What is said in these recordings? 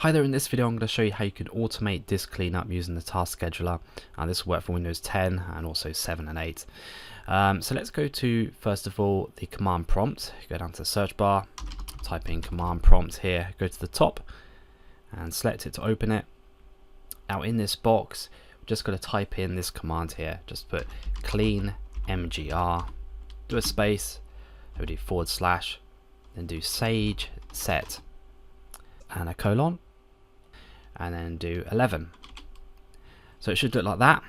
Hi there, in this video I'm going to show you how you can automate disk cleanup using the task scheduler. This will work for Windows 10 and also 7 and 8. So let's go to, first of all, the command prompt. Go down to the search bar, type in command prompt here, go to the top and select it to open it. Now in this box, we're just going to type in this command here. Just put clean mgr, do a space, so do /, then do sage set and a colon, and then do 11. So it should look like that.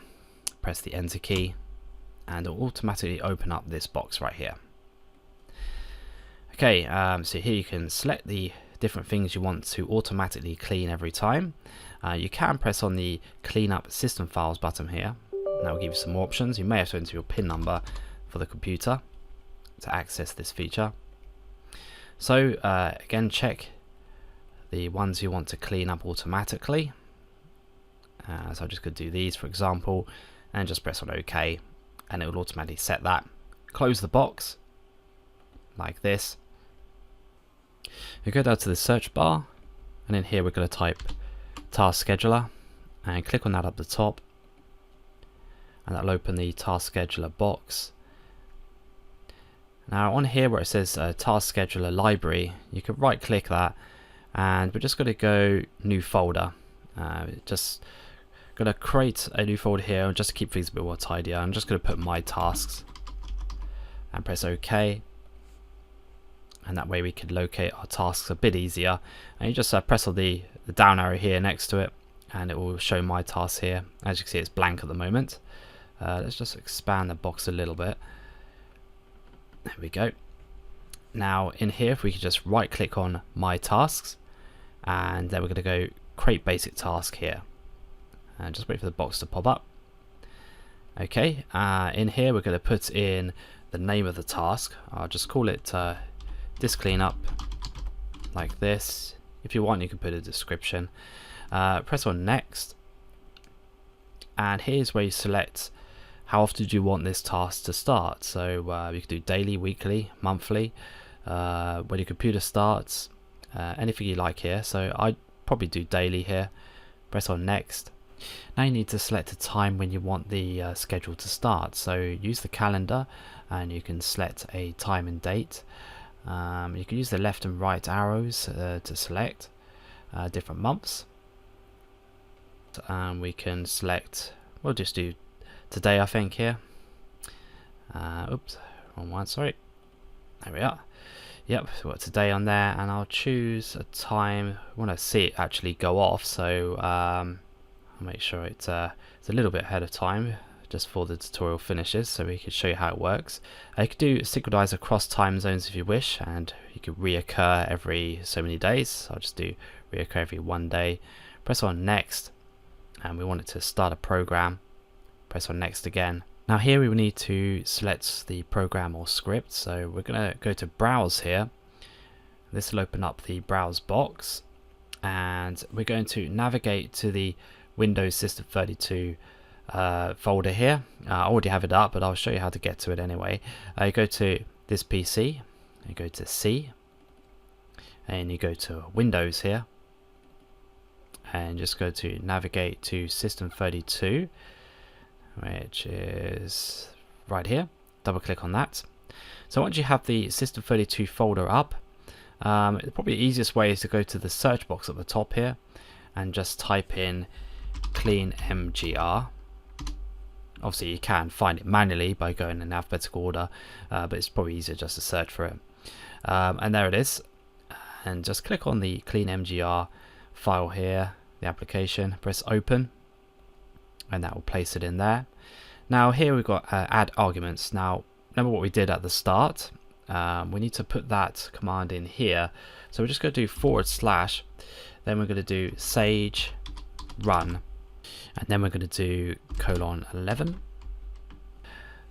Press the enter key and it'll automatically open up this box right here. Okay, so here you can select the different things you want to automatically clean every time. You can press on the clean up system files button here. That will give you some more options. You may have to enter your PIN number for the computer to access this feature. So again, check the ones you want to clean up automatically. So I'm just going to do these, for example, and just press on OK, and it will automatically set that. Close the box like this. We go down to the search bar, and in here we're going to type task scheduler and click on that up the top, and that'll open the task scheduler box. Now on here where it says task scheduler library, you can right click that, and we're just going to go new folder. Just going to create a new folder here just to keep things a bit more tidier. I'm just going to put my tasks and press OK, and that way we can locate our tasks a bit easier. And you just press on the down arrow here next to it and it will show my tasks here. As you can see, it's blank at the moment. Let's just expand the box a little bit. There we go. Now in here, if we could just right click on my tasks, and then we're going to go create basic task here, and just wait for the box to pop up. Okay, in here we're going to put in the name of the task. I'll just call it disk cleanup like this. If you want, you can put a description. Press on next, and here's where you select how often do you want this task to start. So you can do daily, weekly, monthly, when your computer starts, anything you like here. So I'd probably do daily here. Press on next. Now you need to select a time when you want the schedule to start. So use the calendar and you can select a time and date. You can use the left and right arrows to select different months. We can select, we'll just do today, I think, here. Oops, wrong one, sorry. There we are. Yep, so we've got today on there, and I'll choose a time. I want to see it actually go off, so I'll make sure it's a little bit ahead of time just before the tutorial finishes, so we can show you how it works. You can do synchronize across time zones if you wish, and you can reoccur every so many days. So I'll just do reoccur every 1 day. Press on next, and we want it to start a program. Press on next again. Now here we will need to select the program or script, so we're going to go to browse here. This will open up the browse box, and we're going to navigate to the Windows System 32 folder here. I already have it up, but I'll show you how to get to it anyway. You go to this PC, you go to C, and you go to Windows here, and just go to navigate to System 32, which is right here. Double click on that. So once you have the System 32 folder up, probably the easiest way is to go to the search box at the top here and just type in clean mgr. Obviously you can find it manually by going in alphabetical order, but it's probably easier just to search for it. And there it is, and just click on the clean mgr file here, the application, press open, and that will place it in there. Now here we've got add arguments. Now remember what we did at the start. We need to put that command in here, so we're just going to do /, then we're going to do sage run, and then we're going to do :11.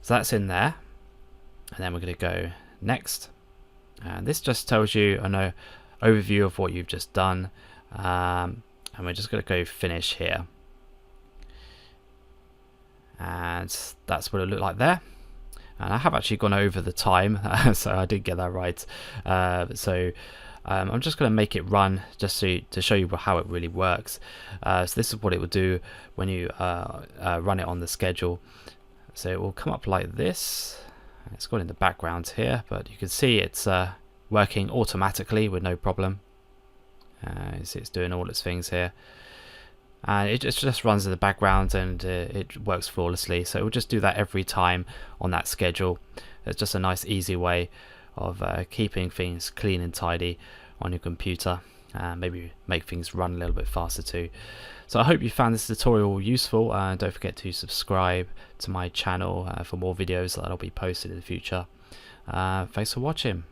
So that's in there, and then we're going to go next, and this just tells you an overview of what you've just done, and we're just going to go finish here. And that's what it looked like there. And I have actually gone over the time, so I did get that right. So I'm just going to make it run just to show you how it really works. So this is what it will do when you run it on the schedule. So it will come up like this. It's got in the background here, but you can see it's working automatically with no problem. It's doing all its things here, and it just runs in the background, and it works flawlessly. So it will just do that every time on that schedule. It's just a nice easy way of keeping things clean and tidy on your computer, and maybe make things run a little bit faster too. So I hope you found this tutorial useful. Don't forget to subscribe to my channel for more videos that I'll be posted in the future. Thanks for watching.